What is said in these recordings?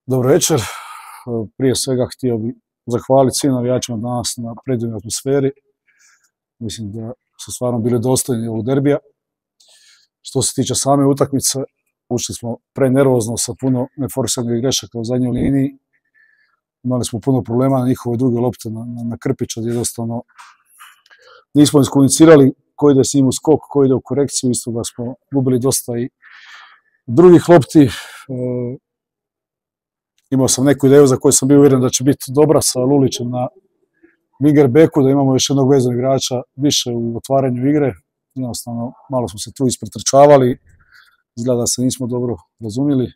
Dobro večer. Prije svega htio bih zahvaliti svim navijačima danas na predivnoj atmosferi. Mislim da su stvarno bili dostojni ovog derbija. Što se tiče same utakmice, ušli smo prenervozno sa puno neforsiranih grešaka u zadnjoj liniji. Imali smo puno problema na njihove druge lopte na Krpića, gdje jednostavno nismo iskomunicirali ko ide s njim u skok, ko ide u korekciju. Isto da smo gubili dosta i drugih lopti. Imao sam neku ideju za koju sam bio uvjeren da će biti dobra sa Lulićem na winger backu, da imamo još jednog vezanog igrača više u otvaranju igre. Jednostavno, malo smo se tu ispretrčavali, izgleda da se nismo dobro razumjeli,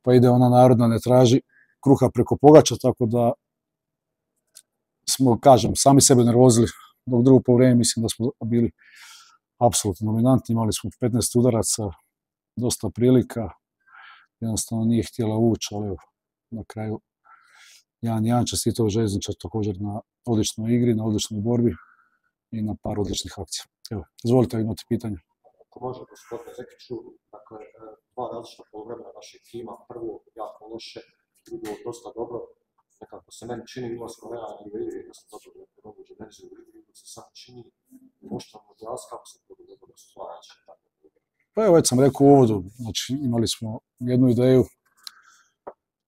pa ide ona narodna ne traži kruha preko pogača, tako da smo, kažem, sami sebe nervozili. Dok drugo poluvreme mislim da smo bili apsolutno dominantni, imali smo 15 udaraca, dosta prilika, jednostavno nije htjela ući, ali evo, na kraju 1-1 čestitao Željezničar također na odličnoj igri, na odličnoj borbi i na par odličnih akcija. Evo, izvolite, imate pitanje. Ako može, gospodine Zekiću, dakle, dva različita poluvremena našeg tima, prvo jako loše, drugo dosta dobro, nekako se meni čini, imao smo realni u igri, da smo dobili novu dimenziju u igri, da se sam čini, možda možda kako se to dogodilo da su dva različita tako. Pa evo, već sam rekao u uvodu, znači imali smo jednu ideju,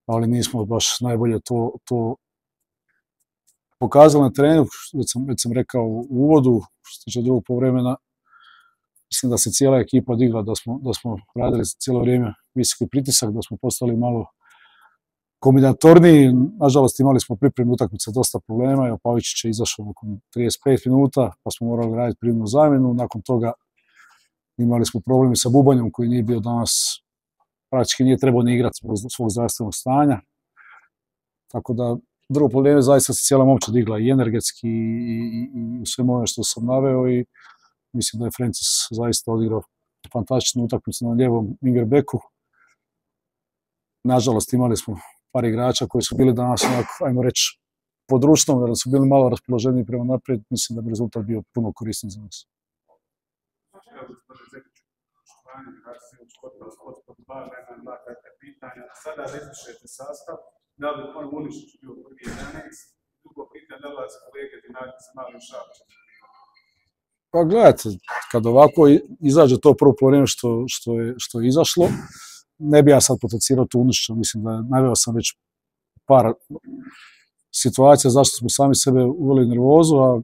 ali nismo baš najbolje to pokazali na terenu. Već sam rekao u uvodu, što se tiče drugog poluvremena, mislim da se cijela ekipa digla, da smo radili cijelo vrijeme visoki pritisak, da smo postali malo kombinatorniji. Nažalost, imali smo pripremu utakmice dosta problema, evo Pavičić je izašao nakon 35 minuta, pa smo morali raditi privremenu zamjenu. Nakon toga imali smo problemi sa Bubanjom koji nije bio danas, praktički nije trebao ni igrati zbog svog zdravstvenog stanja. Tako da drugo poluvreme zaista se cijela momčad digla i energetski i u svemu ove što sam naveo i mislim da je Francis zaista odigrao fantastičnu utakmicu na lijevom winger backu. Nažalost, imali smo par igrača koji su bili danas onako, ajmo reći, pod ručnom, da su bili malo raspoloženiji prema naprijed. Mislim da bi rezultat bio puno korisniji za nas. Sada rezišete sastav, da li on Munišić bio prvi 11, drugo pitanje, da li vas kolege Dinarić mali Šapić? Pa gledajte, kad ovako izađe to prvo poluvreme što je izašlo, ne bi ja sad potencirao tu Munišića, mislim da naveo sam već par situacija zašto smo sami sebe uveli nervozu, a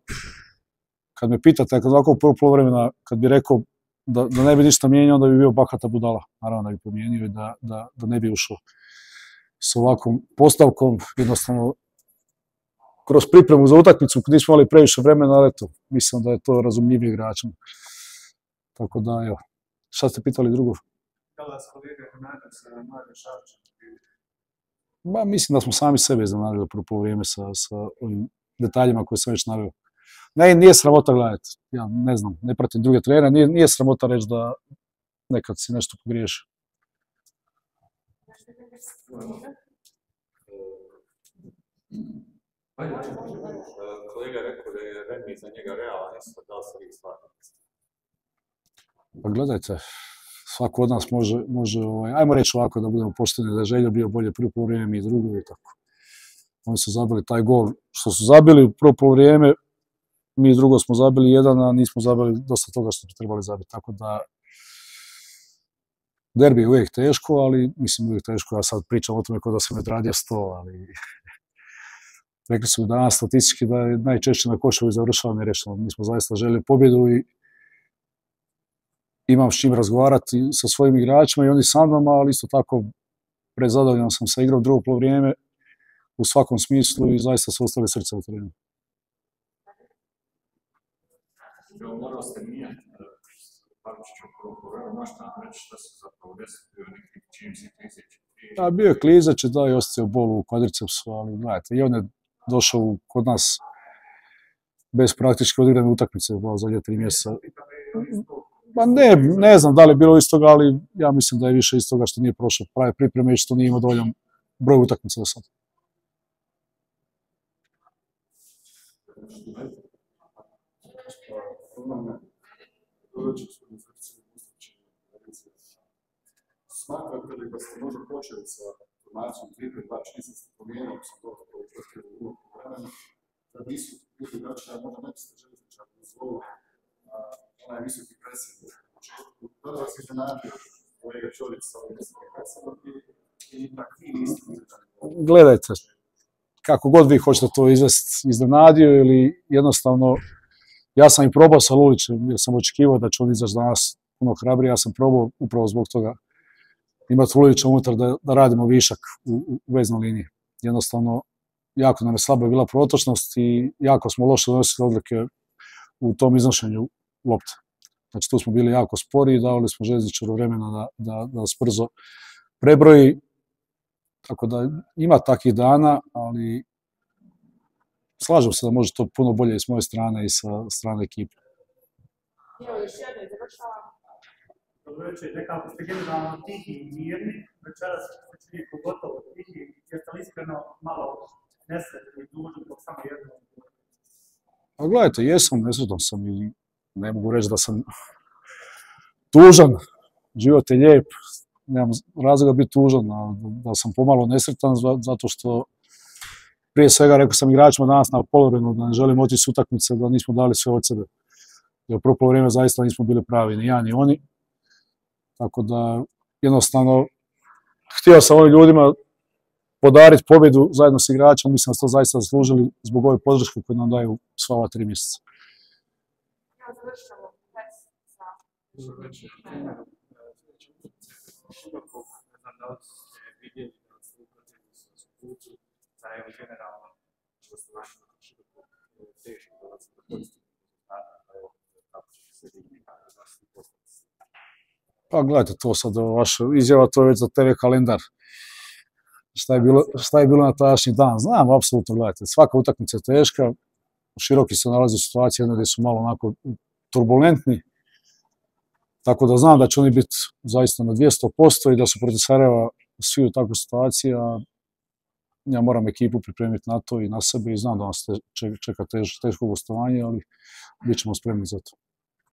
kad me pitate, kad ovako prvo poluvremena, kad bi rekao da ne bi ništa mijenjao, onda bi bio bahata budala. Naravno da bi promijenio i da ne bi ušao s ovakvom postavkom. Jednostavno, kroz pripremu za utakmicu, kad nismo imali previše vremena, ali eto, mislim da je to razumljivije igračima. Tako da, evo. Šta ste pitali drugo? Da li vas kolega Dinarić mali Šapić? Ba, mislim da smo sami sebe iznenadili prvo poluvreme sa ovim detaljima koje sam već naveo. Ne, nije sramota gledati, ja ne znam, ne pratim druge trenere, nije sramota reći da nekad si nešto pogriješi. Kolega je rekao da je remi za njega realan, da li se vi slažete? Pa gledajte, svako od nas može ajmo reći ovako da budemo pošteni, da je Željo bio bolje prvo poluvreme i drugo i tako. Oni su zabili taj gol što su zabili u prvo poluvreme, mi drugo smo zabili jedan, a nismo zabili dosta toga što bi trebali zabiti. Tako da, derbi je uvijek teško, ali mislim uvijek teško. Ja sad pričam o tome kao da sam odradio 100, ali rekli su danas statistički da je najčešće na koševi završava nerešeno. Mi smo zaista željeli pobjedu i imam s čim razgovarati sa svojim igračima i oni sa mnom, ali isto tako prezadovoljan sam sa igrom drugo poluvreme u svakom smislu i zaista su ostali srce u terenu. Morali ste mijenjati Pavičića u prvom poluvremenu, možete nam reći šta se zapravo desilo, bio neki čimsi Klizić? Da, bio je Klizić, da je osjetio bol u kvadricepsu, ali gledajte, i on je došao kod nas bez praktički odigrane utakmice u zadnje 3 mjeseca. Pa ne znam da li je bilo iz toga, ali ja mislim da je više iz toga što nije prošao prave pripreme i što nije imao dovoljan broj utakmica do sada. Smatrate li da ste možda počeli sa informaciju, 3-2 čini se promijenio, sam to u vremenu, da nisu bili igrači, a možda ne biste Željezničar dozvolili onaj visoki presing u početku. Tada vas je iznenadio kolega Ćorić sa ovim visokim presingom i tako vi niste iznenadio. Gledajte, kako god vi hoćete to izvesti, iznenadio ili jednostavno, ja sam i probao sa Lulićem jer sam očekivao da će on izaći danas puno hrabrije, ja sam probao upravo zbog toga imati Lulića unutar da radimo višak u veznoj liniji. Jednostavno, jako nam je slaba bila protočnost i jako smo loše donosili odluke u tom iznošenju lopte. Znači tu smo bili jako spori i davali smo Željezničaru vremena da nas brzo prebroji. Tako da ima takvih dana, ali slažem se da može to puno bolje i s moje strane i sa strane ekipe. Evo, još jedno završavam. Dobro večer, nekako ste generalno tihi i mirni, večeras ste čini pogotovo tihi, jeste li iskreno malo nesretni i dužni zbog samo jednog? Pa gledajte, jesam, nesretan sam i ne mogu reći da sam tužan, život je lijep, nemam razloga biti tužan, ali da sam pomalo nesretan zato što prije svega rekao sam igračima danas na poluvremenu da ne želim otići s utakmice, da nismo dali sve od sebe. Jer prvo poluvreme zaista nismo bili pravi, ni ja ni oni. Tako da jednostavno htio sam ovim ljudima podariti pobjedu zajedno s igračima, mislim da su to zaista zaslužili zbog ove podrške koje nam daju sva ova 3 mjeseca. Evo, završamo. Dobro večer, Šibakov, ne znam da li ste vidjeli da ste upratili sa putu, da je generalno što ste našli na Šibakov teško dolaziti do pozitivnih rezultata, pa evo kako će se vidjeti kako je vaš postaviti. Pa gledajte, to sad vaša izjava, to je već za TV kalendar. Šta je bilo na tadašnji dan? Znam, apsolutno, gledajte, svaka utakmica je teška, Široki se nalazi u situaciji gdje su malo onako turbulentni, tako da znam da će oni biti zaista na 200% i da su protiv Sarajeva svi u takvoj situaciji, a ja moram ekipu pripremiti na to i na sebe i znam da nas čeka teško gostovanje, ali bit ćemo spremni za to.